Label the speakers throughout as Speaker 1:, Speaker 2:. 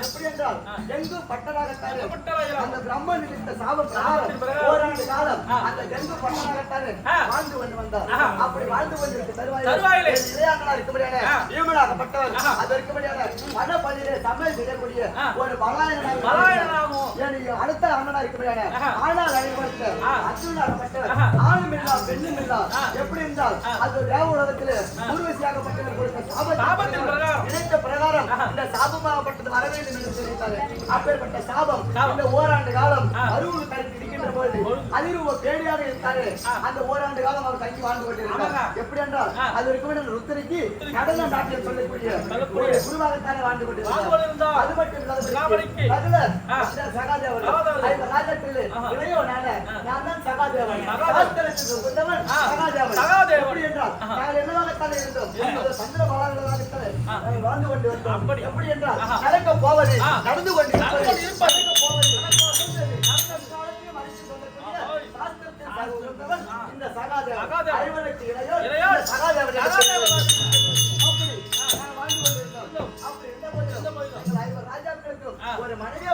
Speaker 1: எப்படி என்றால் எங்கும் பட்டராகத்தாரு அந்த பிரம்மன் விதித்த சாப பிரகாரம் ஓராண்டு காலம் அந்த ஜெங்கு பட்டராகத்தாரு வாழ்ந்து கொண்டு வந்தார். அப்படி வாழ்ந்து கொண்டிருக்க தருவாயிலே இளையாங்கலா இருக்கும்படியான பீமனாகப்பட்டவர் அது இருக்கும்படியான மனப்பள்ளியிலே சமையல் செய்யக்கூடிய ஒரு பலாயனாகவும் அடுத்த அண்ணனா இருக்கும்படியான ஆனால் அழைப்படுத்த அர்ஜுனாகப்பட்டவர் ஆணும் இல்லா பெண்ணும் இல்லா எப்படி என்றால் அது தேவ உலகத்திலே உருவசியாகப்பட்டவர் கொடுத்த சாபத்தின் நினைத்த பிரகாரம் இந்த சாபமாகப்பட்டது வர வேண்டும் என்று தெரிவித்தார். அப்பேற்பட்ட சாபம் இந்த ஓராண்டு காலம் அருள் கருத்து இருக்கின்ற பொழுது அதிர்வு பேடியாக இருக்காரு. அந்த ஓராண்டு காலம் அவர் தங்கி வாழ்ந்து கொண்டிருக்கிறார். எப்படி என்றால் அது இருக்கும் ருத்திரிக்கு கடன நாட்டில் சொல்லக்கூடிய குருவாகத்தானே வாழ்ந்து கொண்டிருக்கிறார். அது மட்டும் சகாதேவன் ராஜத்தில் இளையோ நான் தான் சகாதேவன் சகாதேவன் எப்படி என்றால் நாங்கள் என்னவாகத்தானே இருந்தோம் சந்திர பலர்களாக வாழ்ந்து கொண்டு வந்தோம். எப்படி என்றால் நடக்க போவது நடந்து கொண்டு இந்த சகாதேவன் ஐவனுக்கு இளையோ சகாதேவன் ஒரு மனைவியா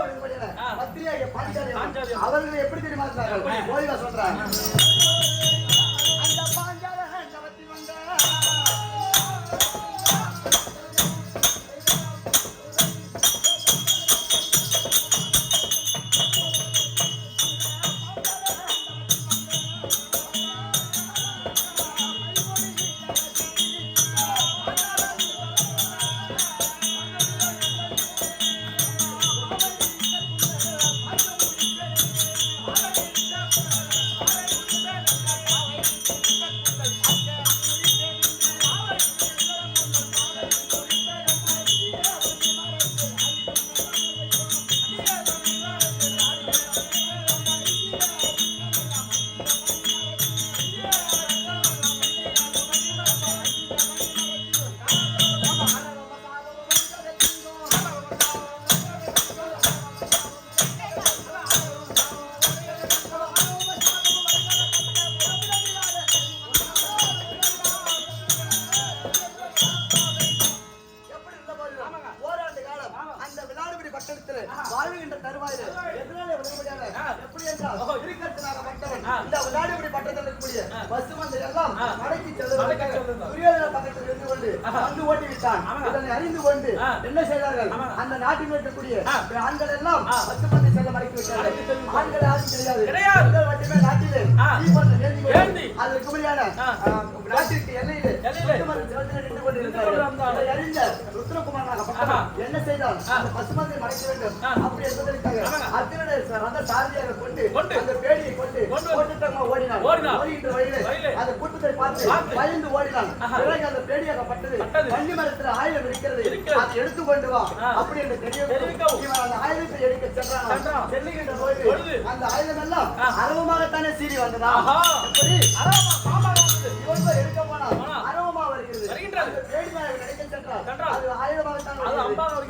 Speaker 1: பத்திரிகை பாஞ்சாலி அவர்கள் எப்படி தெரியுமா ஓய்வா சொல்றாங்க. வாழ்கின்ற தருவாயில் எதனால எப்படி என்றால் இந்த விளையாடுபடி பட்டத்தில் இருக்கக்கூடிய பசுமந்தை எல்லாம் மடக்கி துரியோதன பக்கத்தில் இருந்து கொண்டு வந்து ஓட்டி விட்டான். இதனை அறிந்து கொண்டு என்ன செய்தார்கள்? அந்த நாட்டில் இருக்கக்கூடிய ஆண்கள் எல்லாம் பசுமந்தை செல்ல மடக்கி விட்டார்கள். ஆண்கள் யாரும் கிடையாது. மட்டுமே நாட்டிலே அது இருக்கும்படியான நாட்டிற்கு எல்லையிலே நின்று கொண்டிருக்கிறார்கள். அறிந்த ருத்ரகுமாரனாக என்ன செய்தால் பசுமந்தை மடக்க வேண்டும் அப்படி என்பதற்காக அத்தனை ரத சாரதியாக கொண்டு அந்த பேடியை கொண்டு ஓடினான். ஓடுகின்ற வழியிலே அந்த கூட்டத்தை பார்த்து பயந்து ஓடினான். பிறகு அந்த பேடியாகப்பட்டது வண்டி மரத்தில் ஆயுதம் இருக்கிறது, அதை எடுத்துக்கொண்டு வா அப்படி என்று தெரியும். இவன் அந்த ஆயுதத்தை எடுக்க சென்றான். செல்லுகின்ற பொழுது அந்த ஆயுதம் எல்லாம் அரவமாகத்தானே சீறி வந்ததா? இவன் எடுக்க போனான், அரவமா வருகிறது.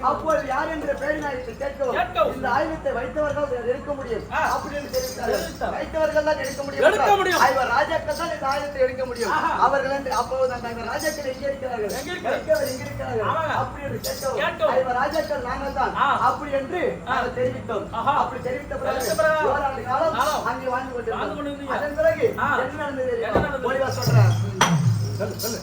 Speaker 1: அப்போது யார் என்ற பேடிநாயகத்தை கேட்கவும் இந்த ஆயுதத்தை வைத்தவர்கள் எடுக்க முடியும் அப்படின்னு தெரிவித்தார்கள். வைத்தவர்கள் தான் எடுக்க முடியும். ஐவர் ராஜாக்கள் தான் இந்த ஆயுதத்தை எடுக்க முடியும். அவர்கள் என்று அப்போது அந்த ராஜாக்கள் எங்கே இருக்கிறார்கள்? எங்க இருக்கிறார்கள் அப்படி என்று கேட்கவும் ஐவர் ராஜாக்கள் நாங்கள் தான் அப்படி என்று நாங்கள் தெரிவித்தோம். அப்படி தெரிவித்த பிறகு ஓராண்டு காலம் அங்கே வாழ்ந்து கொண்டிருந்தோம். அதன் பிறகு என்ன நடந்தது ஓய்வா சொல்றேன். சொல்லு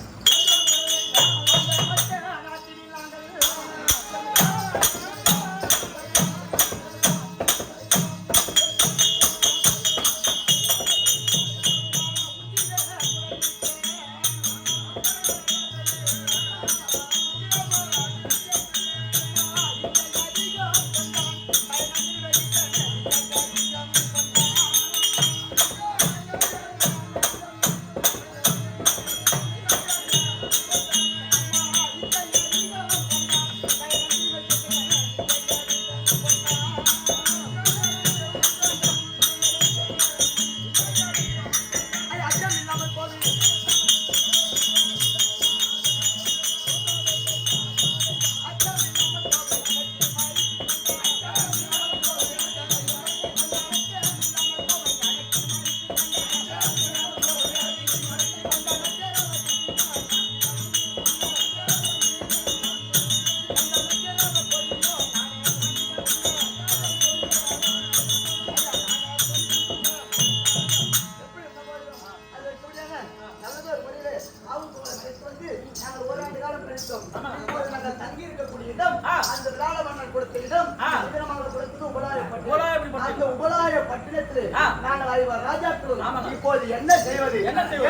Speaker 1: கொடுத்த இடம் விஜயநகரம் கொடுத்தது உபலாயப்பட்டினம். அந்த உபலாயப்பட்டினத்தில் நாங்கள் ஐவர் ராஜாக்களும் இப்போது என்ன செய்வது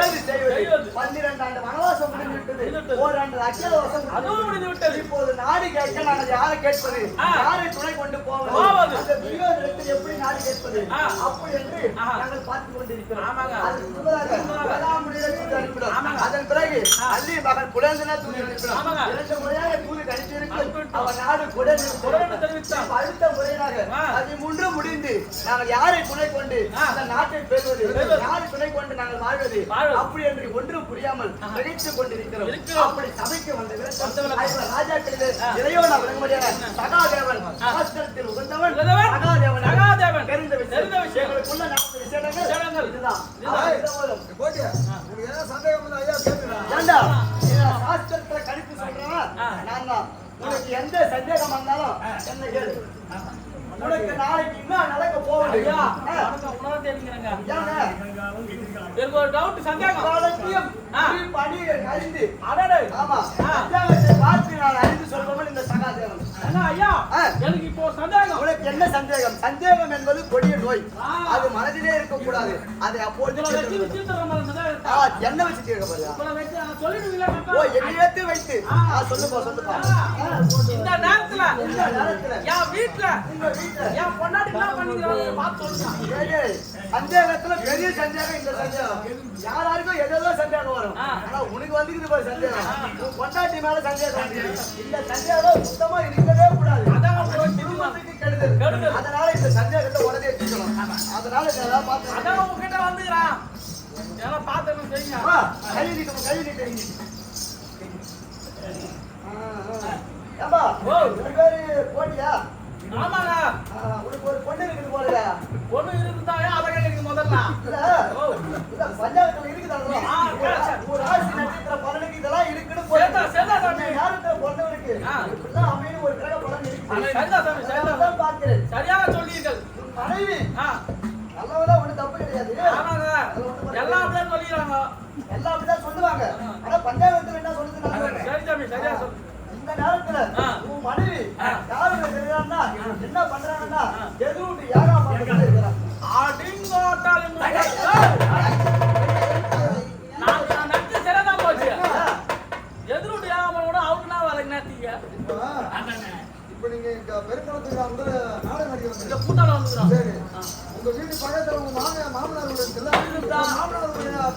Speaker 1: ஏது செய்வது 12 ஆண்டு வனவாசம் முடிந்துவிட்டது, ஓராண்டு அக்கிரவாசம் முடிந்துவிட்டது. இப்போது நாடு கேட்க நாங்கள் யாரை கேட்பது, யாரை துணை கொண்டு போவது, அந்த துரியோதனத்தில் எப்படி நாடு கேட்பது அப்படி என்று நாங்கள் பார்த்துக் கொண்டிருக்கிறோம். அதன் பிறகு அள்ளி மகன் புலந்தன தூது அனுப்பினார். 2 முறையாக தூது கணித்திருக்கும் அவர் நாடு தெரிவித்தார். அடுத்த முறையாக 13 முடிந்து நாங்கள் யாரை துணை கொண்டு அந்த நாட்டை பெறுவது, யாரை துணை கொண்டு நாங்கள் வாழ்வது அப்படி என்று ஒன்றும் புரியாமல் நினைத்துக் கொண்டிருக்கிறோம். அப்படி சபைக்கு வந்த ராஜாக்களிலே இளையோன விளங்கும்படியான சகாதேவன் சாஸ்திரத்தில் உகந்தவன் சகாதேவன் தெரிந்த விஷயங்களுக்குள்ள 40 விஷயங்கள் இதுதான். ஏண்டா சாஸ்திரத்துல கணித்து சொல்றவன் நான் தான். உனக்கு எந்த சந்தேகம் வந்தாலும் என்ன கேளு. உனக்கு நாளைக்கு என்ன நடக்க போகுது எனக்கு ஒரு டவுட் சந்தேகம் பணி அறிந்து பார்த்து நான் அறிந்து சொல்பவன் இந்த சகாதேவன். ஐயா எனக்கு இப்போ சந்தேகம். உனக்கு என்ன சந்தேகம்? சந்தேகம் என்பது கொடிய நோய், அது மனதிலே இருக்கக்கூடாது. அதை அப்போது என்ன வச்சு தீர்க்க போறியா? ஓ எண்ணெய்த்து வைத்து சொல்லுப்பா சொல்லுப்பா. இந்த நேரத்துல என் வீட்டுல என் பொண்டாட்டி என்ன பண்ணிக்கிறாங்க பார்த்து சொல்லுங்க. சந்தேகத்துல பெரிய சந்தேகம் இந்த சந்தேகம். யாராருக்கும் எதெல்லாம் சந்தேகம் வரும், ஆனா உனக்கு வந்துக்குது பாரு சந்தேகம். உன் பொண்டாட்டி மேல சந்தேகம் வந்து இந்த சந்தேகம் சுத்தமா இருக்கவே கூடாது. கெடுதல். அதனால இந்த சந்தேகத்தை உடனே எடுத்துக்கணும். அதனால இதெல்லாம் பார்த்து அதான் உங்ககிட்ட வந்துக்கிறான் எல்லாம் பார்த்து செய்யுங்க. கை நீட்டு கை நீட்டு. ஏம்பா உன் பேரு போட்டியா? ஆமாங்க. உனக்கு ஒரு பொண்ணு இருக்குது போல. பொண்ணு இருந்தாயா அதை கேட்குறீங்க முதல்ல. இல்ல பஞ்சாயத்துல இருக்குதாங்க. ஒரு ராசி நட்சத்திர பலனுக்கு இதெல்லாம் இருக்குன்னு போய் யாருக்கு பொண்ணு இருக்கு இப்படிதான் அமையும் ஒரு கிரக பலன் இருக்கு. பார்க்கிறேன் சரியாக சொல்றீர்கள். மனைவி நல்லவதான் ஒண்ணு தப்பு கிடையாது. ஆமாங்க எல்லாம் அப்படிதான் சொல்லிடுறாங்க, எல்லாம் அப்படிதான் சொல்லுவாங்க. ஆனா பஞ்சாயத்துல என்ன சொல்லுது? சரி சாமி சரியா சொல்லு. இந்த நேரத்துல உன் மனைவி யாருக்கு தெரியாதுன்னா என்ன பண்றாங்கன்னா எதுவும் யாரா பண்றாங்க இருக்கிறான். நான் நட்டு சிறதான் போச்சு. எதிர்விட்டு யாராமோட அவருனா வேலைக்கு நேர்த்தீங்க. இப்ப நீங்க பெருக்குளத்துக்கு வந்து நாடகம் நடிக்க வந்து கூட்டாளம் வந்துக்கிறோம். சரி உங்க வீட்டு பக்கத்துல உங்க மாமனார் மாமனாருடைய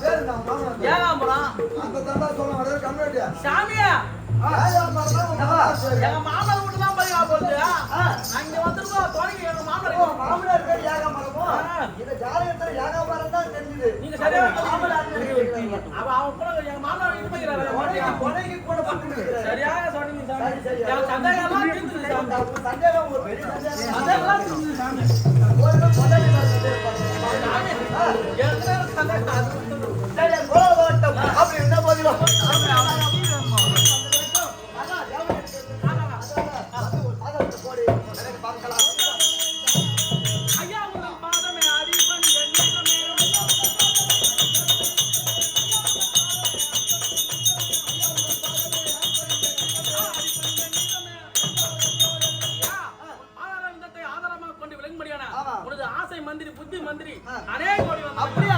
Speaker 1: பேரு நான் மாமனார் ஏகாம்பரம் அந்த தண்டா சொல்ல வர கம்யூனிட்டியா சாமியா எங்க மாமனார் வீட்டு தான் போய் போகுது. அங்க வந்துருக்கோம் தொடங்கி எங்க மாமனார் பேர் ஏகாம்பரமோ இந்த ஜாதகத்துல ஏகாம்பரம் தான் தெரிஞ்சது. நீங்க சரியா மாமனார் அவ அவன் கூட எங்க மாமனார் வீட்டு போயிறாரு. கொலைக்கு கூட போட்டு சரியாக சொன்னீங்க சாமி. என் சந்தேகம்லாம் தீர்ந்துது சாமி. சந்தேகம் ஒரு பெரிய சந்தேகம் அதெல்லாம் தீர்ந்துது சாமி. ஒரு முதல்ல சாமி எத்தனை சந்தேகம் அது சரி கோலவாட்டம் அப்படி என்ன போதிலும் ஆசை மந்திரி புத்தி மந்திரி அநேக அப்படியே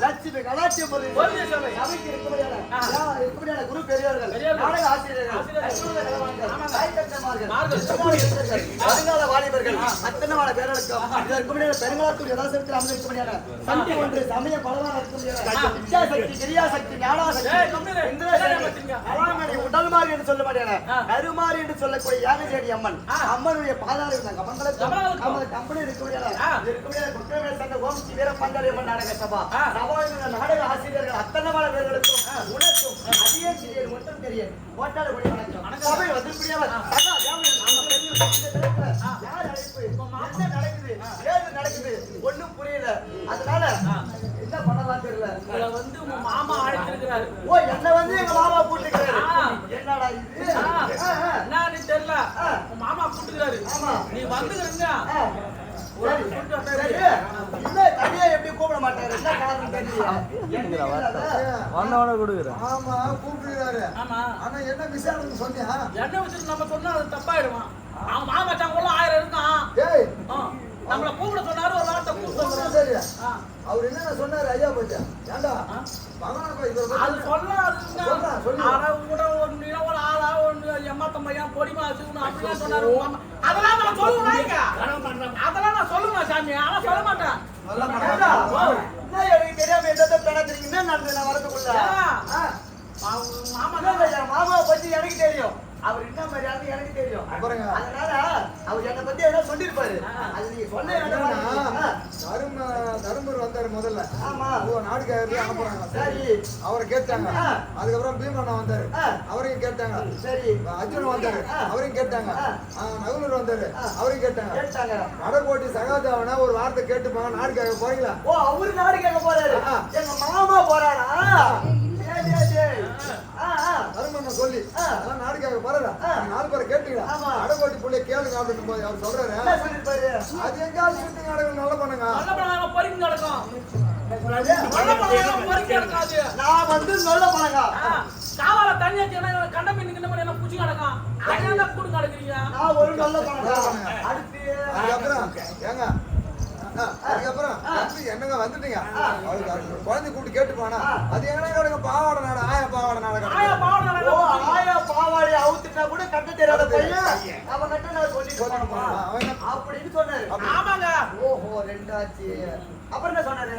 Speaker 1: லட்சுமி கலாட்சியம் சபைக்கு இருக்கக்கூடிய குரு பெரியவர்கள் நாடக ஆசிரியர்கள் வருங்கால வாலிபர்கள் அத்தனமான பேரடக்கம் பெருங்காலத்துடைய யதாசத்தில் அமைந்திருக்க சக்தி ஒன்று சமய பலவான இச்சாசக்தி கிரியாசக்தி ஞானாசக்தி உடல் மாறி என்று சொல்ல மாட்டேன் கருமாறி என்று சொல்லக்கூடிய யாகசேடி அம்மன் அம்மனுடைய பாதாள கம்பெனி இருக்கக்கூடிய ஓம்சி வீரபாண்டாரியம்மன் நாடக சபா சபாவின் நாடக ஆசிரியர்கள் அத்தனமான பேர்களுக்கும் உனக்கும் அதிக சிறிய மட்டும் தெரியும் ஓட்டாள கொடி வணக்கம் சபை வந்திருக்கூடியவர் யார் அழைப்பு என்ன நடக்குது ஏது நடக்குது ஒண்ணும் புரியல அதனால என்ன பண்ணலாம் தெரியல
Speaker 2: வந்து உங்க மாமா அழைச்சிருக்கிறாரு.
Speaker 1: ஓ என்ன வந்து எங்க மாமா கூட்டிருக்காரு என்னடா இது
Speaker 2: என்னன்னு தெரியல உங்க மாமா கூட்டிருக்காரு நீ வந்துக்கிறீங்க
Speaker 1: எப்படி கூப்பிட மாட்டாரு என்ன காரணம் தெரியல
Speaker 3: வந்தவன கொடுக்குறேன்
Speaker 4: ஆமா கூப்பிடுறாரு ஆனா என்ன விஷயம் சொன்னியா
Speaker 2: என்ன விஷயம் நம்ம சொன்னா அது தப்பாயிடுவான் அவன் மாமா சாங்கெல்லாம் 1000 இருக்கான் நம்மள கூப்பிட சொன்னாரு ஒரு வார்த்தை கூப்பிட
Speaker 4: சரி அவர் என்ன சொன்னாரு ஐயா பத்தி ஏண்டா
Speaker 2: அது சொல்லாதுங்க ஆனா கூட ஒரு ஆளா ஒன்று எம்மாத்தம்மையா பொடிமா வச்சுக்கணும் அப்படிலாம் சொன்னாரு அதெல்லாம் நான் சொல்லுவேன் அதெல்லாம் நான் சொல்லுவேன் சாமி ஆனா சொல்ல மாட்டேன்
Speaker 1: எனக்கு தெரியாம எந்த நடந்துறீங்க என்ன நடந்தது நான் வரதுக்குள்ள மாமாவை பத்தி எனக்கு தெரியும் அவர் என்ன மாதிரி ஆளு எனக்கு தெரியும் அதனால அவர் என்னை பத்தி என்ன சொல்லிருப்பாரு அது நீங்க சொன்ன
Speaker 4: தரும்பூர் வந்தாரு முதல்ல
Speaker 1: ஆமா
Speaker 4: நாடுகாரு அனுப்புறாங்க
Speaker 1: சரி
Speaker 4: அவரை கேட்டாங்க அதுக்கப்புறம் பீமண்ணா வந்தாரு அவரையும் கேட்டாங்க
Speaker 1: சரி
Speaker 4: அர்ஜுன் வந்தாரு அவரையும் கேட்டாங்க நகுலூர் வந்தாரு அவரையும் கேட்டாங்க வடகோட்டி சகாதாவன ஒரு வார்த்தை கேட்டுப்பாங்க நாடுகாக போறீங்களா
Speaker 1: ஓ அவரு நாடுகாக போறாரு எங்க மாமா போறாரா
Speaker 4: தருமண்ண சொல்லி நாடுகாக போறா 4 பேரை கேட்டீங்களா வடகோட்டி பிள்ளைய கேளுங்க அப்படின்னு போது அவர் சொல்றாரு அது எங்காவது வீட்டு நாடகம் நல்ல பண்ணுங்க
Speaker 2: பொறுக்கி நடக்கும்
Speaker 1: நான் வந்து சொல்ல போனாங்க
Speaker 2: காவால தண்ணி கண்ட மீன் கிண்ட என்ன பூச்சி கிடக்கும் அண்ணா கூடு கிடக்குறீங்க
Speaker 1: நான் ஒரு நல்ல போனாங்க அடுத்து
Speaker 4: அதுக்கப்புறம் ஏங்க அதுக்கப்புறம் என்னங்க வந்துட்டீங்க குழந்தை கூப்பிட்டு கேட்டுப்பானா அது எங்க கிடங்க பாவாடை நாடு ஆயா பாவாடை நாடு
Speaker 1: ஆயா பாவாடை அவுத்துட்டா கூட கட்ட தெரியாத பையன் அவன் கட்ட நான் சொல்லி அப்படின்னு சொன்னாரு
Speaker 2: ஆமாங்க
Speaker 1: ஓஹோ ரெண்டாச்சு அப்புறம் என்ன சொன்னாரு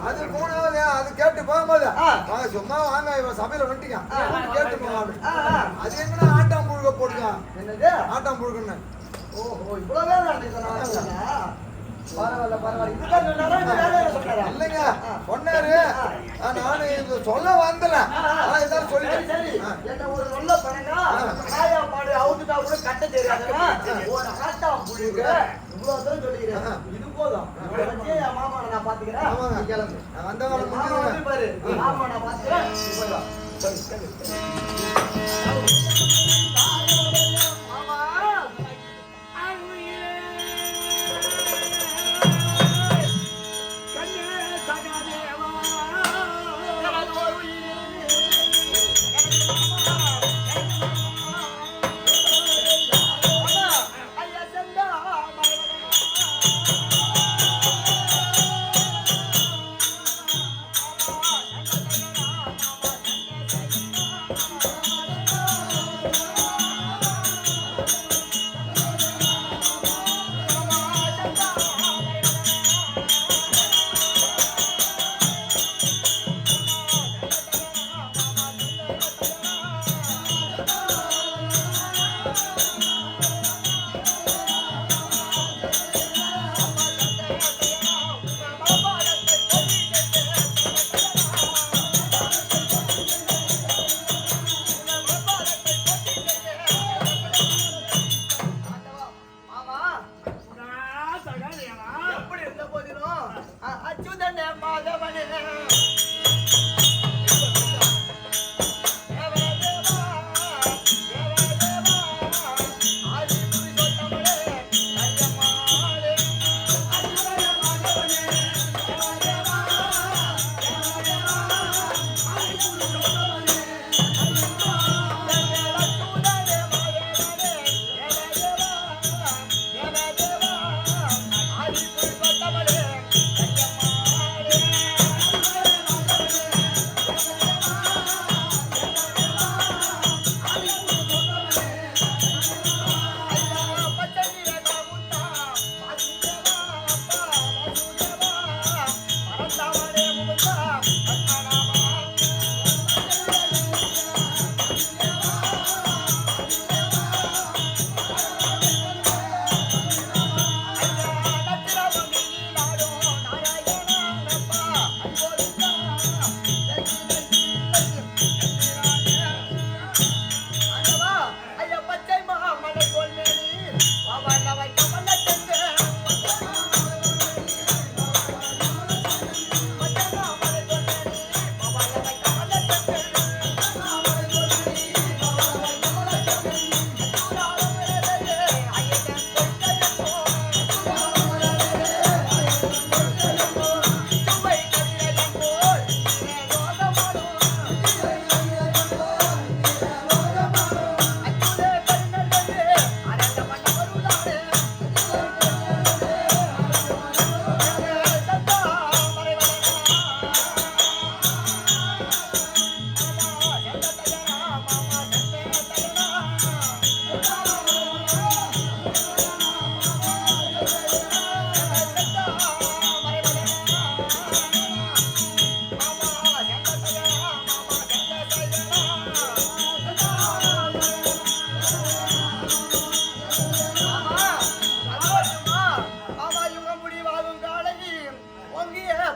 Speaker 4: அது 3வது அது கேட்டு போகும்போது சும்மா வாங்க இவன் சபையில வந்துட்டீங்க கேட்டு போங்க அது எங்கன்னா ஆட்டாம் புழுக போடுங்க
Speaker 1: என்னது
Speaker 4: ஆட்டாம் புழுகுன்னு
Speaker 1: ஓஹோ இவ்வளவு
Speaker 4: இல்லைங்க சொன்னாரு நானு இது சொல்ல வந்தல
Speaker 1: என்ன ஒரு சொல்ல பண்ணுங்க ஆயா மாடு அவுத்துட்டா கூட கட்ட தெரியாதுன்னா ஒரு ஆட்டா புழுக இவ்வளவு தான் சொல்லிக்கிறேன் இது போதும் என் மாமா நான் பாத்துக்கிறேன் கிளம்பு
Speaker 4: வந்தவங்க
Speaker 1: பாரு மாமா நான் பாத்துக்கிறேன்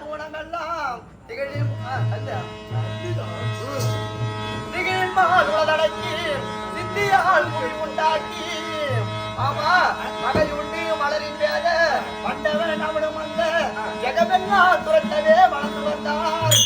Speaker 1: குணமெல்லாம் திகழின் மாதடக்கி சித்தியால் மொழி உண்டாக்கி ஆமா மகையுண்டு மலரின் வேத வண்டவன் அவனும் வந்த ஜெகமெல்லாம் துரட்டவே வளர்ந்து வந்தார்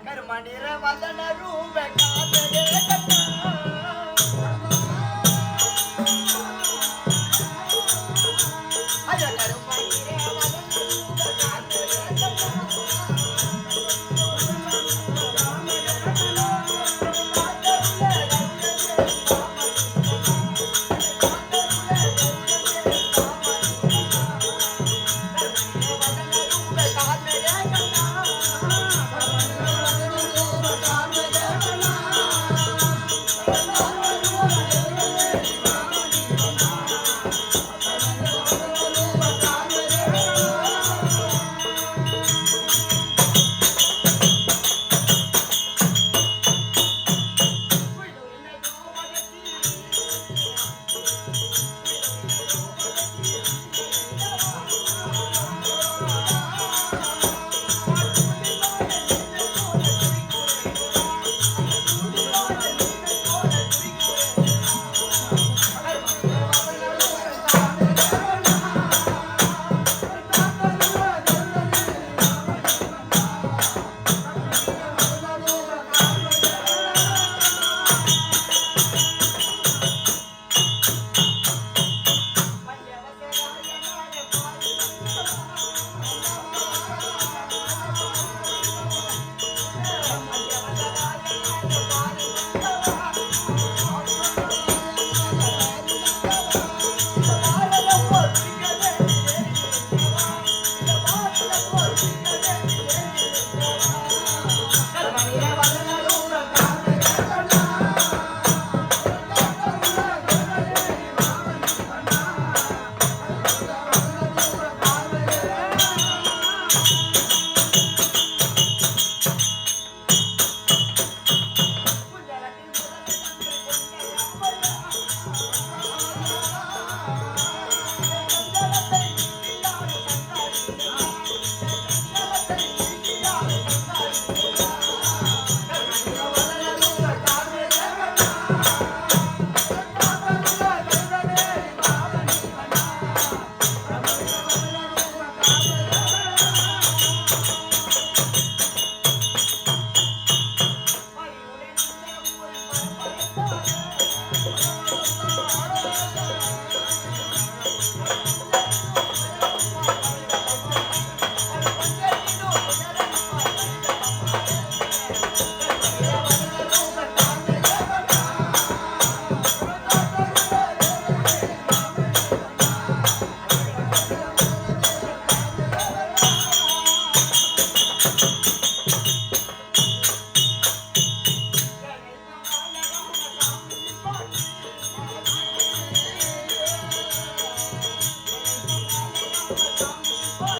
Speaker 2: கருமணிர வதன ரூப காதலே